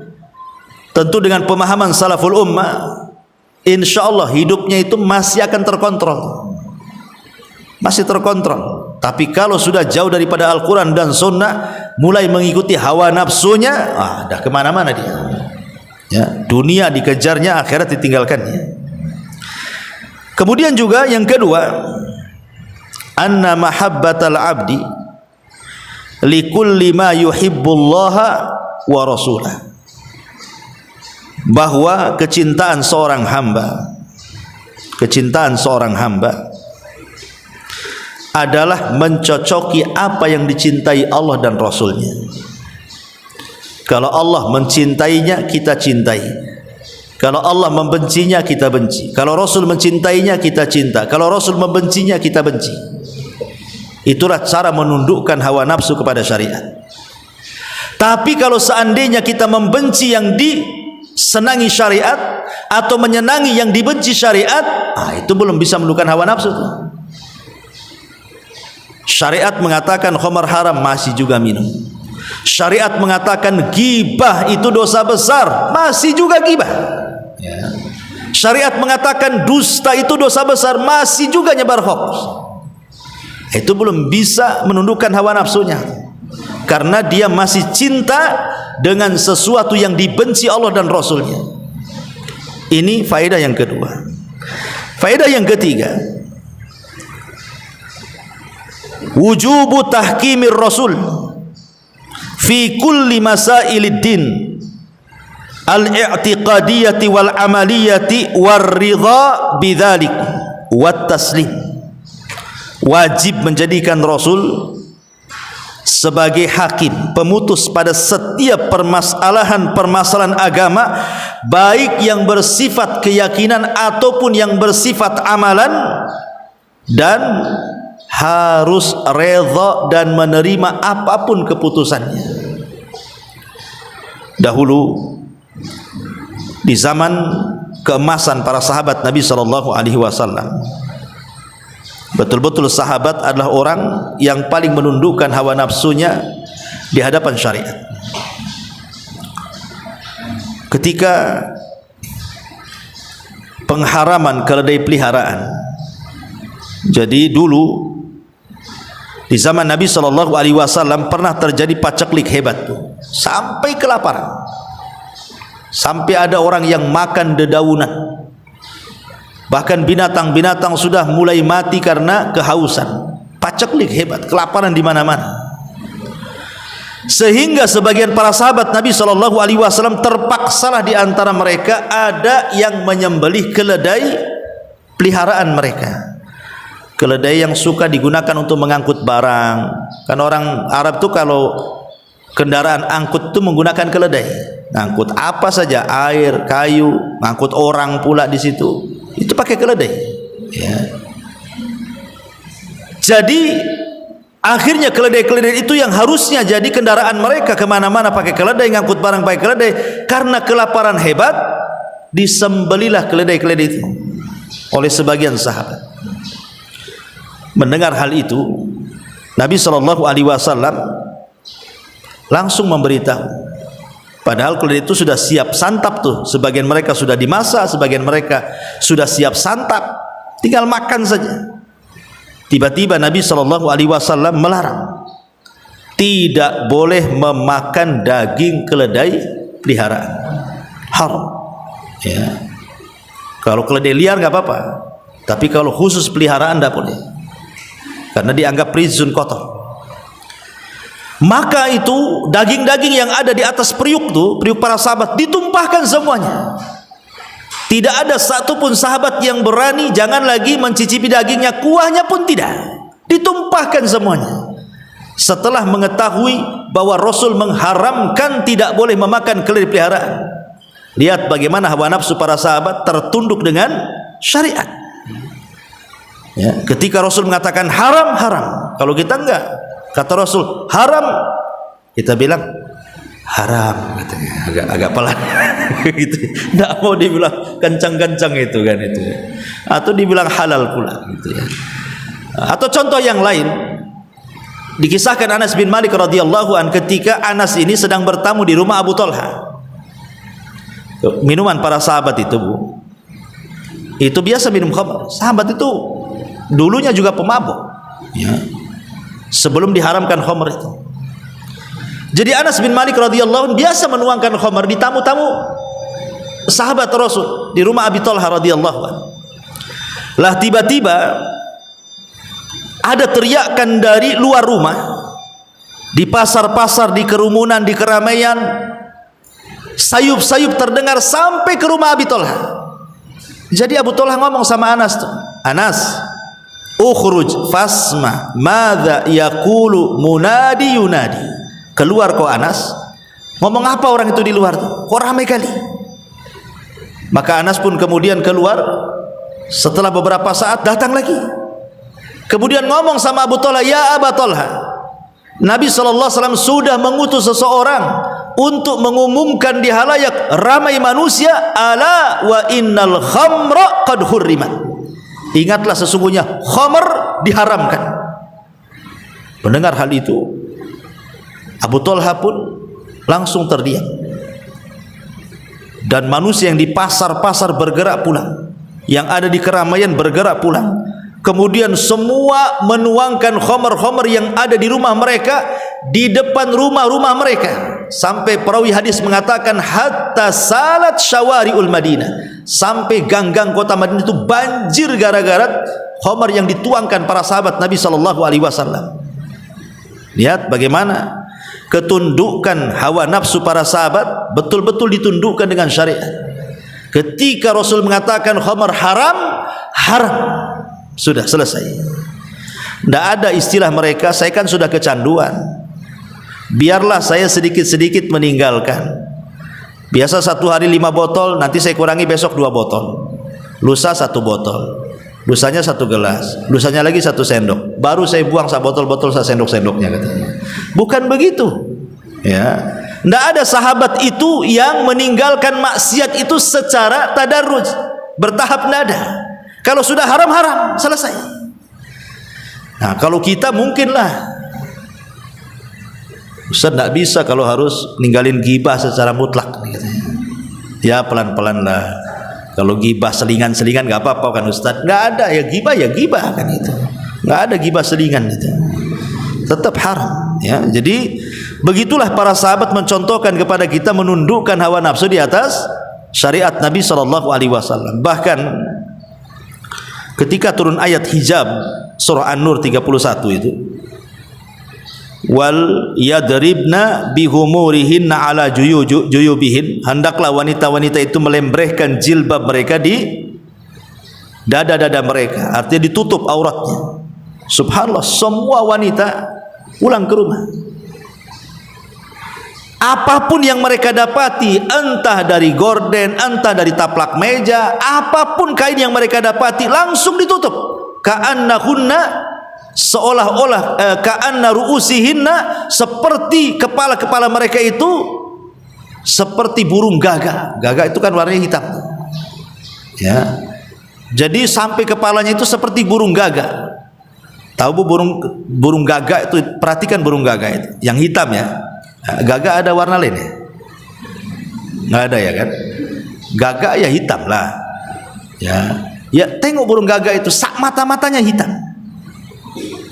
tentu dengan pemahaman salaful ummah, insya Allah hidupnya itu masih akan terkontrol, masih terkontrol. Tapi kalau sudah jauh daripada Al-Quran dan Sunnah, mulai mengikuti hawa nafsunya, dah kemana-mana dia. Ya, dunia dikejarnya, akhirat ditinggalkannya. Kemudian juga yang kedua, anna mahabbatal abdi likulli ma yuhibbullaha wa rasulah. Bahwa kecintaan seorang hamba adalah mencocoki apa yang dicintai Allah dan Rasulnya. Kalau Allah mencintainya, kita cintai. Kalau Allah membencinya, kita benci. Kalau Rasul mencintainya, kita cinta. Kalau Rasul membencinya, kita benci. Itulah cara menundukkan hawa nafsu kepada syariat. Tapi kalau seandainya kita membenci yang disenangi syariat, atau menyenangi yang dibenci syariat, itu belum bisa menundukkan hawa nafsu itu. Syariat mengatakan khamar haram, masih juga minum. Syariat mengatakan gibah itu dosa besar, masih juga gibah. Syariat mengatakan dusta itu dosa besar, masih juga nyebar hoax. Itu belum bisa menundukkan hawa nafsunya, karena dia masih cinta dengan sesuatu yang dibenci Allah dan Rasulnya. Ini faedah yang kedua. Faedah yang ketiga, wujubu tahkimir rasul fi kulli masailid din al-i'tiqadiyati wal amaliyati war ridha bidzalik wat taslim. Wajib menjadikan Rasul sebagai hakim, pemutus pada setiap permasalahan agama, baik yang bersifat keyakinan ataupun yang bersifat amalan, dan harus redha dan menerima apapun keputusannya. Dahulu di zaman keemasan para sahabat Nabi SAW, betul-betul sahabat adalah orang yang paling menundukkan hawa nafsunya di hadapan syariat. Ketika pengharaman keledai peliharaan, jadi dulu di zaman Nabi SAW pernah terjadi paceklik hebat tuh, sampai kelaparan, sampai ada orang yang makan dedaunan, bahkan binatang-binatang sudah mulai mati karena kehausan. Paceklik hebat, kelaparan di mana-mana, sehingga sebagian para sahabat Nabi SAW terpaksalah di antara mereka ada yang menyembelih keledai peliharaan mereka. Keledai yang suka digunakan untuk mengangkut barang. Kan orang Arab tuh kalau kendaraan angkut tuh menggunakan keledai. Ngangkut apa saja, air, kayu, ngangkut orang pula di situ. Itu pakai keledai. Ya. Jadi akhirnya keledai-keledai itu yang harusnya jadi kendaraan mereka kemana-mana pakai keledai, ngangkut barang pakai keledai, karena kelaparan hebat disembelilah keledai-keledai itu oleh sebagian sahabat. Mendengar hal itu, Nabi SAW langsung memberitahu. Padahal keledai itu sudah siap santap tuh. Sebagian mereka sudah dimasak, sebagian mereka sudah siap santap, tinggal makan saja. Tiba-tiba Nabi SAW melarang, tidak boleh memakan daging keledai peliharaan, haram. Ya. Kalau keledai liar nggak apa-apa, tapi kalau khusus peliharaan tidak boleh, karena dianggap rizun, kotor. Maka itu daging-daging yang ada di atas periuk tuh, periuk para sahabat, ditumpahkan semuanya. Tidak ada satupun sahabat yang berani jangan lagi mencicipi dagingnya, kuahnya pun tidak, ditumpahkan semuanya. Setelah mengetahui bahwa Rasul mengharamkan tidak boleh memakan keledai peliharaan, lihat bagaimana hawa nafsu para sahabat tertunduk dengan syariat. Ya, ketika Rasul mengatakan haram, haram. Kalau kita enggak, kata Rasul haram, kita bilang haram, katanya agak pelan gitu. Enggak mau dibilang kencang-kencang itu kan itu. Atau dibilang halal pula gitu ya. Atau contoh yang lain, dikisahkan Anas bin Malik radhiyallahu an ketika Anas ini sedang bertamu di rumah Abu Talha. Minuman para sahabat itu, Bu, itu biasa minum khamr. Sahabat itu dulunya juga pemabuk, ya, sebelum diharamkan khamr itu. Jadi Anas bin Malik radhiyallahu an biasa menuangkan khamr di tamu-tamu sahabat Rasul di rumah Abi Talha radhiyallahu an. Lah tiba-tiba ada teriakan dari luar rumah, di pasar-pasar, di kerumunan, di keramaian, sayup-sayup terdengar sampai ke rumah Abi Talha. Jadi Abu Talha ngomong sama Anas tuh, Anas, ukhruj fasma madza yaqulu munadi yunadi. Keluar kau Anas, ngomong apa orang itu di luar tuh, kok ramai kali. Maka Anas pun kemudian keluar. Setelah beberapa saat datang lagi, kemudian ngomong sama Abu Talha, ya Abu Talha, Nabi SAW sudah mengutus seseorang untuk mengumumkan di halayak ramai manusia, ala wa innal khamra qad hurrimat. Ingatlah sesungguhnya khamr diharamkan. Mendengar hal itu, Abu Talha pun langsung terdiam. Dan manusia yang di pasar-pasar bergerak pulang, yang ada di keramaian bergerak pulang. Kemudian semua menuangkan khamr-khamr yang ada di rumah mereka, di depan rumah-rumah mereka, sampai perawi hadis mengatakan hatta salat syawari'ul Madinah, sampai gang-gang kota Madinah itu banjir gara-gara khamr yang dituangkan para sahabat Nabi SAW. Lihat bagaimana ketundukan hawa nafsu para sahabat betul-betul ditundukkan dengan syariat. Ketika Rasul mengatakan khamr haram, haram, sudah selesai. Tidak ada istilah mereka, saya kan sudah kecanduan, biarlah saya sedikit-sedikit meninggalkan. Biasa satu hari 5 botol, nanti saya kurangi besok 2 botol, lusa 1 botol, lusanya 1 gelas, lusanya lagi 1 sendok, baru saya buang botol-botol sendok-sendoknya, katanya. Bukan begitu, ya. Tidak ada sahabat itu yang meninggalkan maksiat itu secara tadarruj, bertahap, tidak ada. Kalau sudah haram, haram, selesai. Nah, kalau kita mungkinlah, Ustaz tidak bisa kalau harus ninggalin gibah secara mutlak. Ya pelan-pelan lah. Kalau gibah selingan-selingan nggak apa-apa kan Ustaz? Nggak ada, ya gibah kan itu. Nggak ada gibah selingan itu. Tetap haram. Ya, jadi begitulah para sahabat mencontohkan kepada kita menundukkan hawa nafsu di atas syariat Nabi SAW. Bahkan ketika turun ayat hijab surah An-Nur 31 itu, wal yadribna bihumurihinna ala juyubihin, hendaklah wanita-wanita itu melembrehkan jilbab mereka di dada-dada mereka, artinya ditutup auratnya. Subhanallah, semua wanita pulang ke rumah, apapun yang mereka dapati, entah dari gorden, entah dari taplak meja, apapun kain yang mereka dapati, langsung ditutup. Ka'annahunna, seolah-olah ka'anna ru'usihinna, seperti kepala-kepala mereka itu seperti burung gagak. Gagak itu kan warnanya hitam, ya. Jadi sampai kepalanya itu seperti burung gagak. Tahu Bu, burung gagak itu, perhatikan burung gagak itu yang hitam ya. Gagak ada warna lain ya? Nggak ada ya kan? Gagak ya hitam lah, ya. Ya tengok burung gagak itu, sak mata-matanya hitam.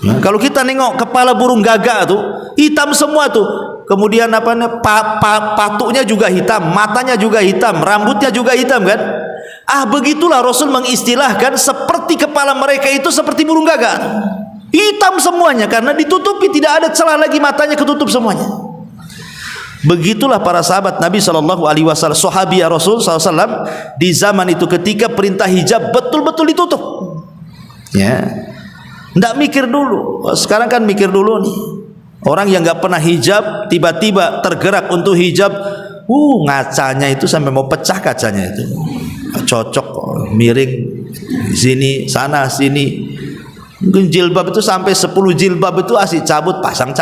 Nah, kalau kita nengok kepala burung gagak tuh hitam semua tuh. Kemudian apa nih? Patuknya juga hitam, matanya juga hitam, rambutnya juga hitam kan? Ah, begitulah Rasul mengistilahkan seperti kepala mereka itu seperti burung gagak, hitam semuanya karena ditutupi, tidak ada celah lagi, matanya ketutup semuanya. Begitulah para sahabat Nabi SAW, sahabiah Rasul SAW di zaman itu ketika perintah hijab betul-betul ditutup, ya. Tidak mikir dulu. Sekarang kan mikir dulu nih. Orang yang nggak pernah hijab tiba-tiba tergerak untuk hijab, ngacanya itu sampai mau pecah kacanya itu, cocok miring sini sana sini. Mungkin jilbab itu sampai 10 jilbab itu asik cabut pasang.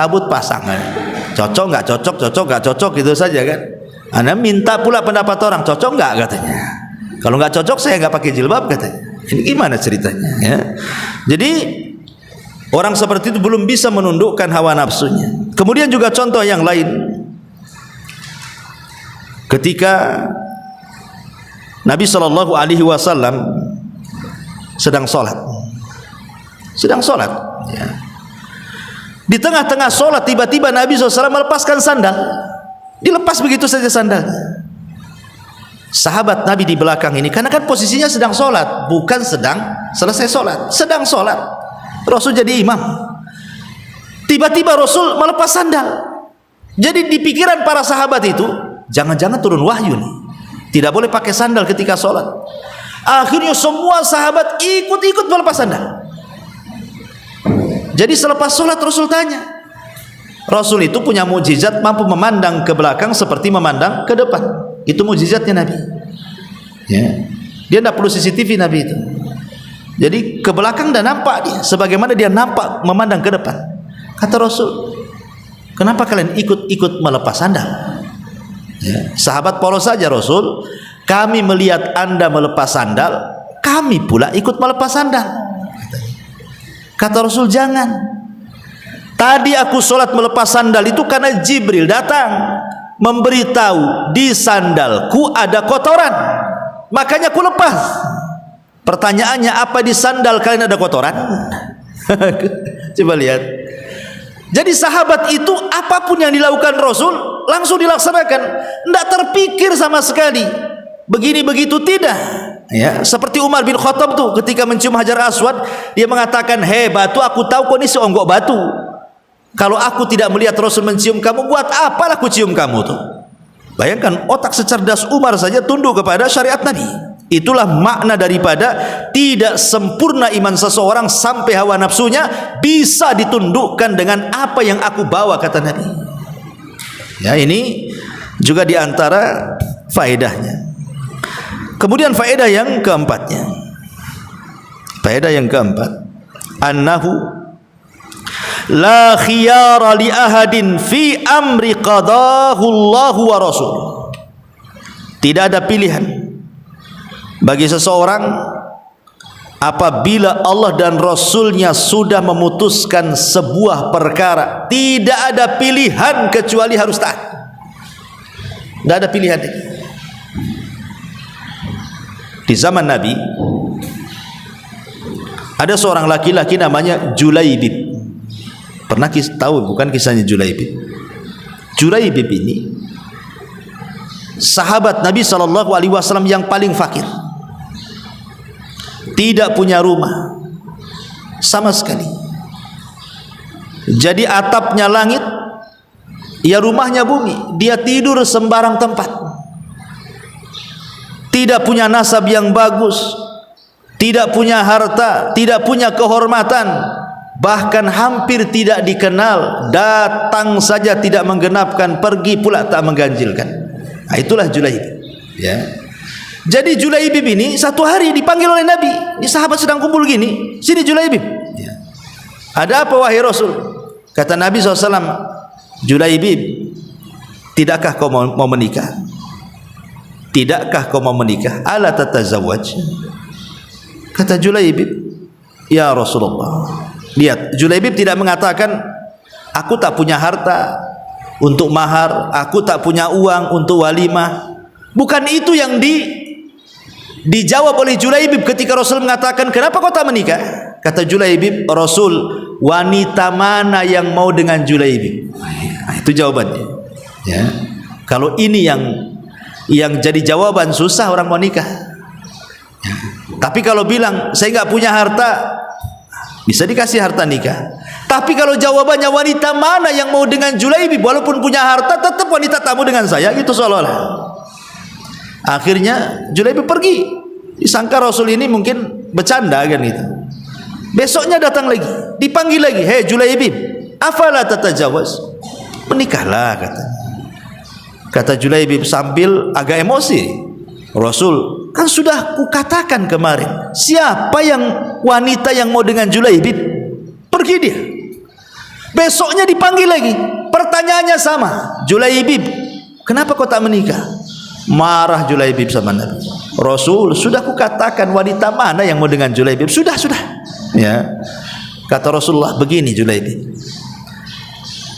Cocok nggak cocok, cocok nggak cocok gitu saja kan. Anda minta pula pendapat orang, cocok nggak katanya. Kalau nggak cocok saya nggak pakai jilbab katanya. Ini gimana ceritanya ya? Jadi orang seperti itu belum bisa menundukkan hawa nafsunya. Kemudian juga contoh yang lain, ketika Nabi SAW sedang sholat ya. Di tengah-tengah sholat tiba-tiba Nabi SAW melepaskan sandal, dilepas begitu saja sandalnya. Sahabat Nabi di belakang ini, karena kan posisinya sedang sholat, bukan sedang selesai sholat, sedang sholat. Rasul jadi imam, tiba-tiba Rasul melepas sandal. Jadi di pikiran para sahabat itu, jangan-jangan turun wahyu nih, tidak boleh pakai sandal ketika sholat. Akhirnya semua sahabat ikut-ikut melepas sandal. Jadi selepas sholat Rasul tanya. Rasul itu punya mukjizat, mampu memandang ke belakang seperti memandang ke depan. Itu mukjizatnya Nabi ya. Dia tidak perlu CCTV Nabi itu. Jadi ke belakang dan nampak dia, sebagaimana dia nampak memandang ke depan. Kata Rasul, kenapa kalian ikut-ikut melepas sandal ya? Sahabat polos saja, Rasul, kami melihat anda melepas sandal, kami pula ikut melepas sandal. Kata Rasul, jangan. Tadi aku sholat melepas sandal itu karena Jibril datang memberitahu di sandalku ada kotoran, makanya aku lepas. Pertanyaannya, apa di sandal kalian ada kotoran? Coba lihat. Jadi sahabat itu apapun yang dilakukan Rasul langsung dilaksanakan, tidak terpikir sama sekali begini begitu, tidak ya. Seperti Umar bin Khattab tuh ketika mencium Hajar Aswad, dia mengatakan, hei batu, aku tahu kau ini seonggok batu. Kalau aku tidak melihat Rasul mencium kamu, buat apalah aku cium kamu tuh. Bayangkan otak secerdas Umar saja tunduk kepada syariat Nabi. Itulah makna daripada tidak sempurna iman seseorang sampai hawa nafsunya bisa ditundukkan dengan apa yang aku bawa, kata Nabi ya. Ini juga diantara faedahnya. Kemudian faedah yang keempatnya, faedah yang keempat, annahu la khiyara li ahadin fi amri qadahu Allah wa rasul. Tidak ada pilihan bagi seseorang apabila Allah dan Rasulnya sudah memutuskan sebuah perkara. Tidak ada pilihan kecuali harus taat. Tidak ada pilihan. Di zaman Nabi ada seorang laki-laki namanya Julaibib. Pernah tahu bukan kisahnya Julaibib? Julaibib ini sahabat Nabi SAW yang paling fakir, tidak punya rumah sama sekali. Jadi atapnya langit, ya rumahnya bumi. Dia tidur sembarang tempat. Tidak punya nasab yang bagus, tidak punya harta, tidak punya kehormatan, bahkan hampir tidak dikenal. Datang saja tidak menggenapkan, pergi pula tak mengganjilkan. Nah, itulah Julaibib ya. Jadi Julaibib ini satu hari dipanggil oleh Nabi. Ini sahabat sedang kumpul gini, sini Julaibib ya. Ada apa wahai Rasul? Kata Nabi SAW, Julaibib, tidakkah kau mau menikah? Tidakkah kau mau menikah? Ala tatazawwaj? Kata Julaibib, ya Rasulullah. Lihat, Julaibib tidak mengatakan aku tak punya harta untuk mahar, aku tak punya uang untuk walimah. Bukan itu yang dijawab oleh Julaibib ketika Rasul mengatakan, kenapa kau tak menikah? Kata Julaibib, Rasul, wanita mana yang mau dengan Julaibib? Nah, itu jawabannya ya. Kalau ini yang jadi jawaban, susah orang mau nikah ya. Tapi kalau bilang saya nggak punya harta, bisa dikasih harta nikah. Tapi kalau jawabannya wanita mana yang mau dengan Julaibib, walaupun punya harta tetap wanita tamu dengan saya, gitu seolah-olah. Akhirnya Julaibib pergi. Disangka Rasul ini mungkin bercanda kan gitu. Besoknya datang lagi, dipanggil lagi, hei Julaibib, afala tatajawaz? Menikahlah, katanya. Kata Julaibib sambil agak emosi, Rasul, kan sudah kukatakan kemarin, siapa yang wanita yang mau dengan Julaibib? Pergi dia. Besoknya dipanggil lagi, pertanyaannya sama. Julaibib, kenapa kau tak menikah? Marah Julaibib sama Nabi. Rasul, sudah kukatakan wanita mana yang mau dengan Julaibib? Sudah. Ya. Kata Rasulullah, begini Julaibib,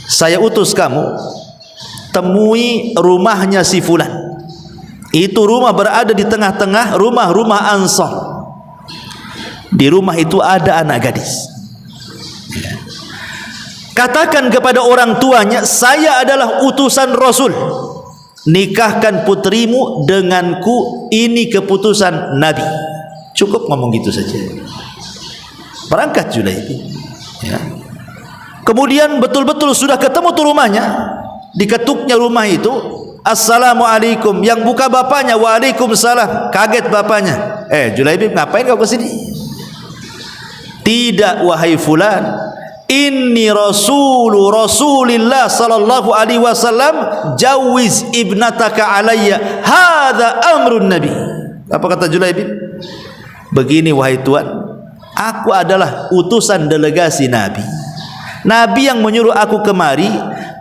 saya utus kamu temui rumahnya si fulan. Itu rumah berada di tengah-tengah rumah-rumah Ansar. Di rumah itu ada anak gadis. Katakan kepada orang tuanya, saya adalah utusan Rasul. Nikahkan putrimu denganku, ini keputusan Nabi. Cukup ngomong gitu saja. Berangkat Julaibib. Ya. Kemudian betul-betul sudah ketemu tuh rumahnya. Diketuknya rumah itu, Assalamualaikum. Yang buka bapaknya, Waalaikumsalam. Kaget bapaknya. Julaibib, ngapain kau kesini? Tidak wahai fulan, inni Rasulillah sallallahu alaihi wasallam, jawiz ibnataka alayya, hadza amrun nabi. Apa kata Julaibib? Begini wahai Tuan, aku adalah utusan delegasi Nabi. Nabi yang menyuruh aku kemari,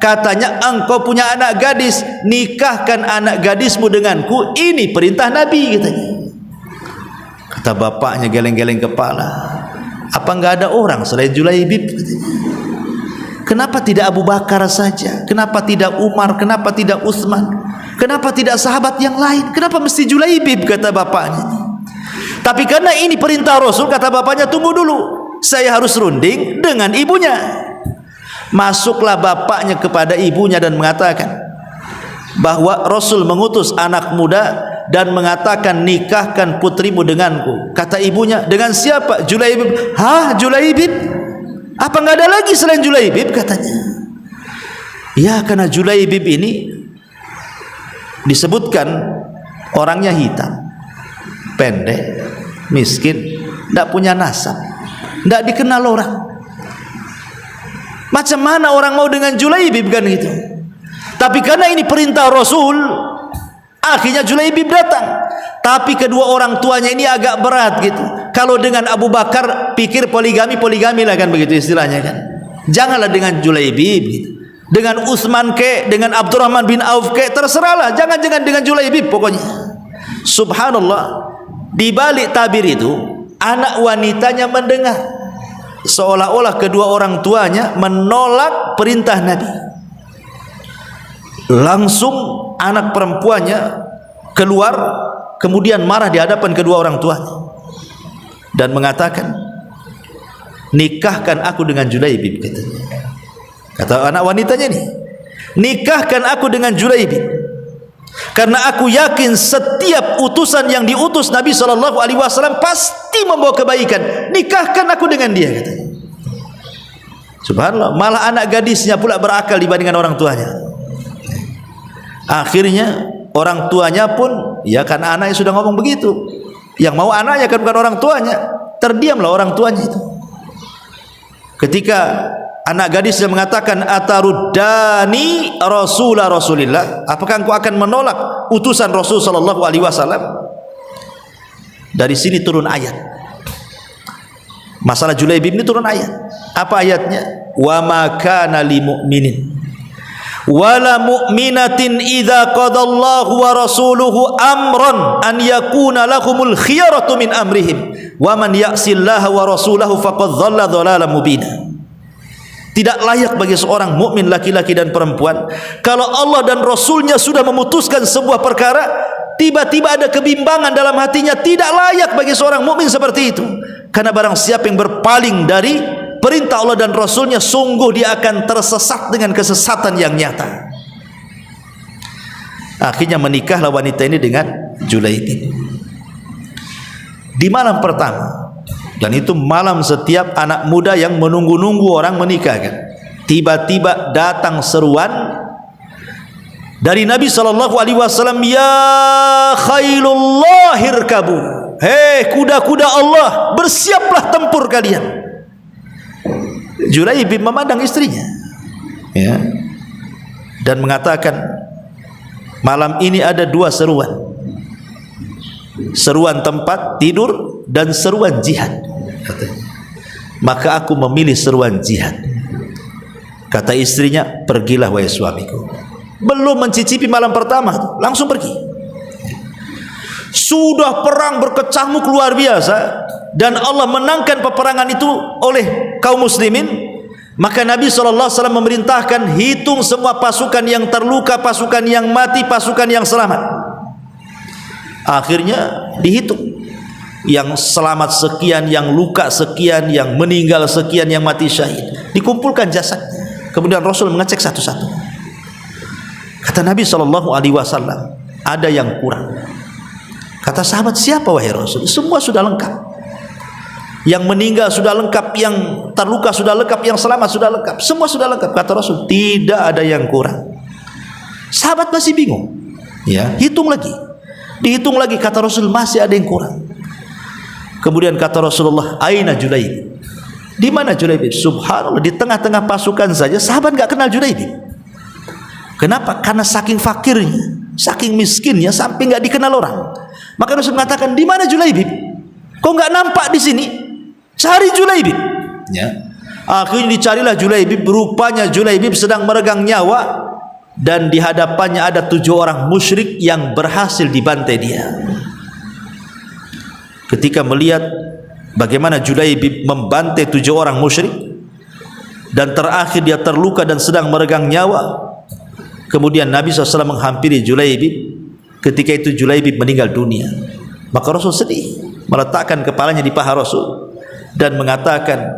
katanya engkau punya anak gadis, nikahkan anak gadismu denganku, ini perintah Nabi katanya. Kata bapaknya geleng-geleng kepala, apa enggak ada orang selain Julaibib? Kenapa tidak Abu Bakar saja? Kenapa tidak Umar? Kenapa tidak Utsman? Kenapa tidak sahabat yang lain? Kenapa mesti Julaibib? Kata bapaknya. Tapi karena ini perintah Rasul, kata bapaknya, tunggu dulu, saya harus runding dengan ibunya. Masuklah bapaknya kepada ibunya dan mengatakan bahwa Rasul mengutus anak muda dan mengatakan nikahkan putrimu denganku. Kata ibunya, dengan siapa? Julaibib. Hah, Julaibib? Apa enggak ada lagi selain Julaibib? Katanya. Ya, karena Julaibib ini disebutkan orangnya hitam, pendek, miskin, tidak punya nasab, tidak dikenal orang. Macam mana orang mau dengan Julaibib kan gitu? Tapi karena ini perintah Rasul, akhirnya Julaibib datang. Tapi kedua orang tuanya ini agak berat gitu. Kalau dengan Abu Bakar pikir poligami lah kan, begitu istilahnya kan. Janganlah dengan Julaibib gitu. Dengan Utsman ke, dengan Abdurrahman bin Auf ke, terserahlah. Jangan dengan Julaibib pokoknya. Subhanallah, di balik tabir itu anak wanitanya mendengar, seolah-olah kedua orang tuanya menolak perintah Nabi. Langsung anak perempuannya keluar, kemudian marah di hadapan kedua orang tuanya dan mengatakan, nikahkan aku dengan Julaibib. Kata anak wanitanya ini, nikahkan aku dengan Julaibib, karena aku yakin setiap utusan yang diutus Nabi SAW pasti membawa kebaikan. Nikahkan aku dengan dia, katanya. Subhanallah, malah anak gadisnya pula berakal dibandingkan orang tuanya. Akhirnya orang tuanya pun, ya kan anaknya sudah ngomong begitu, yang mau anaknya kan bukan orang tuanya, terdiamlah orang tuanya itu. Ketika anak gadisnya mengatakan, ataruddani Rasulillah, apakah engkau akan menolak utusan Rasul sallallahu alaihi wasallam? Dari sini turun ayat. Masalah Julaibib ini turun ayat. Apa ayatnya? Wa ma kana lil mu'minin wala mu'minatin idza qadallahu wa rasuluhu amran an yakuna lahumul khiyaratu min amrihim wa man ya'sillaha wa rasulahu faqad dhalla dhalalan mubina. Tidak layak bagi seorang mukmin laki-laki dan perempuan, kalau Allah dan Rasulnya sudah memutuskan sebuah perkara, tiba-tiba ada kebimbangan dalam hatinya. Tidak layak bagi seorang mukmin seperti itu. Karena barang siapa yang berpaling dari perintah Allah dan Rasulnya, sungguh dia akan tersesat dengan kesesatan yang nyata. Akhirnya menikahlah wanita ini dengan Julaibib di malam pertama. Dan itu malam setiap anak muda yang menunggu-nunggu orang menikahkan. Tiba-tiba datang seruan dari Nabi SAW, ya khailullah irkabu, hei kuda-kuda Allah, bersiaplah tempur kalian. Julaibib memandang istrinya, ya, dan mengatakan, malam ini ada dua seruan, seruan tempat tidur dan seruan jihad. maka aku memilih seruan jihad. Kata istrinya, pergilah wahai suamiku. Belum mencicipi malam pertama, langsung pergi. Sudah perang berkecamuk luar biasa, dan Allah menangkan peperangan itu oleh kaum muslimin. Maka Nabi SAW memerintahkan, hitung semua pasukan yang terluka, pasukan yang mati, pasukan yang selamat. Akhirnya dihitung, yang selamat sekian, yang luka sekian, yang meninggal sekian, yang mati syahid. Dikumpulkan jasad. Kemudian Rasul mengecek satu-satu. Kata Nabi SAW, ada yang kurang. Kata sahabat, siapa wahai Rasul? Semua sudah lengkap. Yang meninggal sudah lengkap, yang terluka sudah lengkap, yang selamat sudah lengkap, semua sudah lengkap. Kata Rasul, tidak ada yang kurang. Sahabat masih bingung, ya, hitung lagi, dihitung lagi. Kata Rasul, masih ada yang kurang. Kemudian kata Rasulullah, aina Julaibib? Di mana Julaibib? Subhanallah, di tengah-tengah pasukan saja sahabat enggak kenal Julaibib. Kenapa? Karena saking fakirnya, saking miskinnya, sampai enggak dikenal orang. Maka Rasul mengatakan, di mana Julaibib? Kok enggak nampak di sini? Cari Julaibib, ya. Akhirnya dicarilah Julaibib. Rupanya Julaibib sedang meregang nyawa, dan di hadapannya ada 7 orang musyrik yang berhasil dibantai dia. Ketika melihat bagaimana Julaibib membantai 7 orang musyrik, dan terakhir dia terluka dan sedang meregang nyawa, kemudian Nabi SAW menghampiri Julaibib. Ketika itu Julaibib meninggal dunia. Maka Rasul sedih, meletakkan kepalanya di paha Rasul dan mengatakan,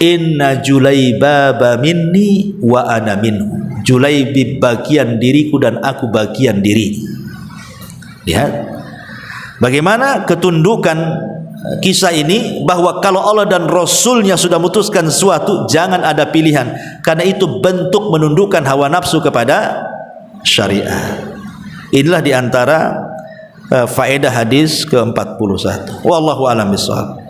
inna Julaibaba minni wa ana minhu. Julaibib bagian diriku dan aku bagian diri. Lihat bagaimana ketundukan kisah ini, bahwa kalau Allah dan Rasulnya sudah memutuskan sesuatu, jangan ada pilihan, karena itu bentuk menundukkan hawa nafsu kepada syariat. Inilah diantara faedah hadis ke-41. Wallahu a'lam bishawab.